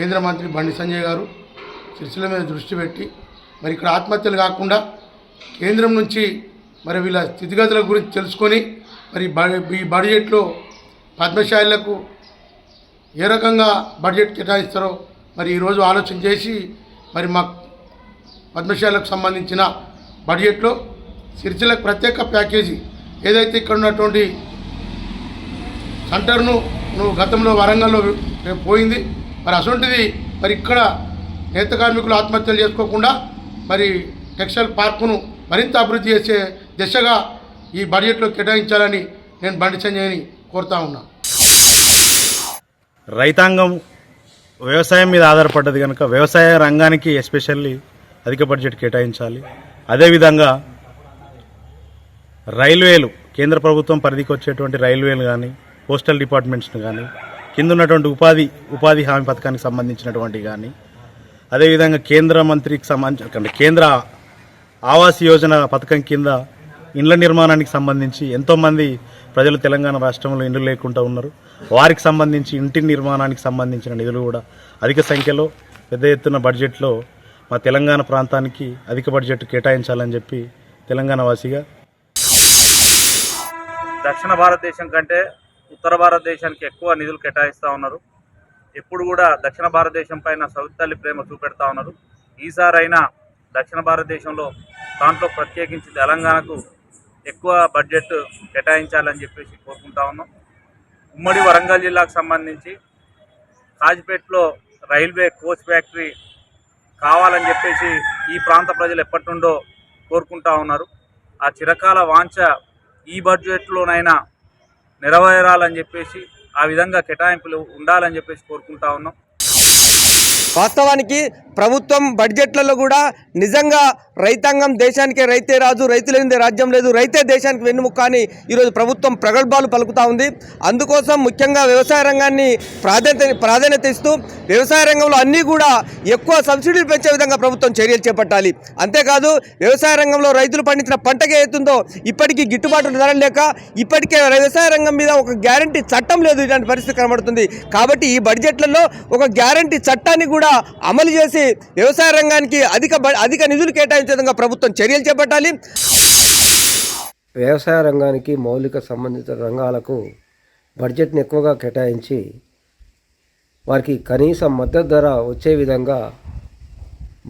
కేంద్ర మంత్రి బండి సంజయ్ గారు సిరిసిల్ల మీద దృష్టి పెట్టి మరి ఇక్కడ ఆత్మహత్యలు కాకుండా కేంద్రం నుంచి మరి వీళ్ళ స్థితిగతుల గురించి తెలుసుకొని మరి ఈ బడ్జెట్లో పద్మశాలీలకు ఏ రకంగా బడ్జెట్ కేటాయిస్తారో మరి ఈరోజు ఆలోచన చేసి మరి మా పద్మశాలకు సంబంధించిన బడ్జెట్లో సిరిసిల్లకు ప్రత్యేక ప్యాకేజీ ఏదైతే ఇక్కడ ఉన్నటువంటి సెంటర్ను గతంలో వరంగల్లో పోయింది మరి అసొంటిది మరి ఇక్కడ నేత కార్మికులు ఆత్మహత్యలు చేసుకోకుండా మరి టెక్స్టైల్ పార్కును మరింత అభివృద్ధి చేసే దిశగా ఈ బడ్జెట్లో కేటాయించాలని నేను బండి సంజయ్ని కోరుతా ఉన్నా. రైతాంగం వ్యవసాయం మీద ఆధారపడ్డది కనుక వ్యవసాయ రంగానికి ఎస్పెషల్లీ అధిక బడ్జెట్ కేటాయించాలి. అదేవిధంగా రైల్వేలు కేంద్ర ప్రభుత్వం పరిధికి వచ్చేటువంటి రైల్వేలు కానీ పోస్టల్ డిపార్ట్మెంట్స్ను కానీ కింద ఉన్నటువంటి ఉపాధి హామీ పథకానికి సంబంధించినటువంటి కానీ అదేవిధంగా కేంద్ర మంత్రికి సంబంధించిన కేంద్ర ఆవాస్ యోజన పథకం కింద ఇండ్ల నిర్మాణానికి సంబంధించి ఎంతోమంది ప్రజలు తెలంగాణ రాష్ట్రంలో ఇండ్లు లేకుండా ఉన్నారు. వారికి సంబంధించి ఇంటి నిర్మాణానికి సంబంధించిన నిధులు కూడా అధిక సంఖ్యలో పెద్ద ఎత్తున బడ్జెట్లో మా తెలంగాణ ప్రాంతానికి అధిక బడ్జెట్ కేటాయించాలని చెప్పి తెలంగాణ వాసిగా దక్షిణ భారతదేశం కంటే ఉత్తర భారతదేశానికి ఎక్కువ నిధులు కేటాయిస్తూ ఉన్నారు. ఎప్పుడు కూడా దక్షిణ భారతదేశం పైన సౌతల్లి ప్రేమ చూపెడతా ఉన్నారు. ఈసారైనా దక్షిణ భారతదేశంలో దాంట్లో ప్రత్యేకించి తెలంగాణకు ఎక్కువ బడ్జెట్ కేటాయించాలని చెప్పేసి కోరుకుంటా ఉన్నాం. ఉమ్మడి వరంగల్ జిల్లాకు సంబంధించి కాజిపేటలో రైల్వే కోచ్ ఫ్యాక్టరీ కావాలని చెప్పేసి ఈ ప్రాంత ప్రజలు ఎప్పటి నుండో కోరుకుంటా ఉన్నారు. ఆ చిరకాల వాంఛ ఈ బడ్జెట్లోనైనా నెరవేరాలని చెప్పేసి ఆ విధంగా కేటాయింపులు ఉండాలని చెప్పేసి కోరుకుంటా ఉన్నాం. వాస్తవానికి ప్రభుత్వం బడ్జెట్లలో కూడా నిజంగా రైతాంగం దేశానికే రైతే రాజు, రైతు లేనిదే రాజ్యం లేదు, రైతే దేశానికి వెన్నుముక్క అని ఈరోజు ప్రభుత్వం ప్రగల్భాలు పలుకుతూ ఉంది. అందుకోసం ముఖ్యంగా వ్యవసాయ రంగాన్ని ప్రాధాన్యత ఇస్తూ వ్యవసాయ రంగంలో అన్నీ కూడా ఎక్కువ సబ్సిడీలు పెంచే విధంగా ప్రభుత్వం చర్యలు చేపట్టాలి. అంతేకాదు వ్యవసాయ రంగంలో రైతులు పండించిన పంటకే అవుతుందో ఇప్పటికీ గిట్టుబాటు ధర లేక ఇప్పటికే వ్యవసాయ రంగం మీద ఒక గ్యారంటీ చట్టం లేదు. ఇలాంటి పరిస్థితి కనబడుతుంది. కాబట్టి ఈ బడ్జెట్లలో ఒక గ్యారంటీ చట్టాన్ని కూడా అమలు చేసి వ్యవసాయ రంగానికి అధిక నిధులు కేటాయించే విధంగా ప్రభుత్వం చర్యలు చేపట్టాలి. వ్యవసాయ రంగానికి మౌలిక సంబంధిత రంగాలకు బడ్జెట్ని ఎక్కువగా కేటాయించి వారికి కనీస మద్దతు ధర వచ్చే విధంగా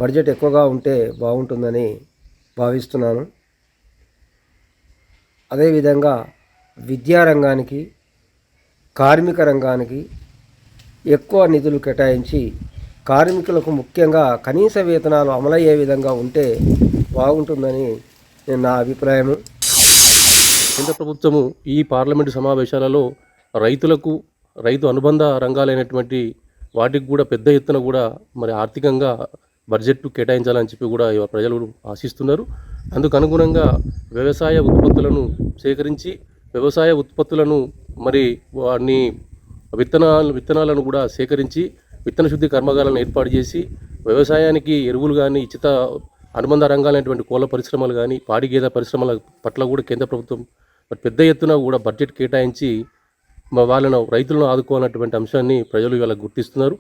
బడ్జెట్ ఎక్కువగా ఉంటే బాగుంటుందని భావిస్తున్నాను. అదేవిధంగా విద్యారంగానికి, కార్మిక రంగానికి ఎక్కువ నిధులు కేటాయించి కార్మికులకు ముఖ్యంగా కనీస వేతనాలు అమలయ్యే విధంగా ఉంటే బాగుంటుందని నా అభిప్రాయము. కేంద్ర ప్రభుత్వము ఈ పార్లమెంటు సమావేశాలలో రైతు అనుబంధ రంగాలైనటువంటి వాటికి కూడా పెద్ద ఎత్తున కూడా మరి ఆర్థికంగా బడ్జెట్ కేటాయించాలని చెప్పి కూడా ప్రజలు ఆశిస్తున్నారు. అందుకు అనుగుణంగా వ్యవసాయ ఉత్పత్తులను సేకరించి వ్యవసాయ ఉత్పత్తులను మరి వాటిని విత్తనాలను కూడా సేకరించి విత్తన శుద్ధి కర్మాగారాలను ఏర్పాటు చేసి వ్యవసాయానికి ఎరువులు కానీ ఇచ్చిత అనుబంధ రంగాలైనటువంటి కోళ్ళ పరిశ్రమలు కానీ పాడి గేదె పరిశ్రమల పట్ల కూడా కేంద్ర ప్రభుత్వం పెద్ద ఎత్తున కూడా బడ్జెట్ కేటాయించి రైతులను ఆదుకోవాలన్నటువంటి అంశాన్ని ప్రజలు ఇవాళ గుర్తిస్తున్నారు.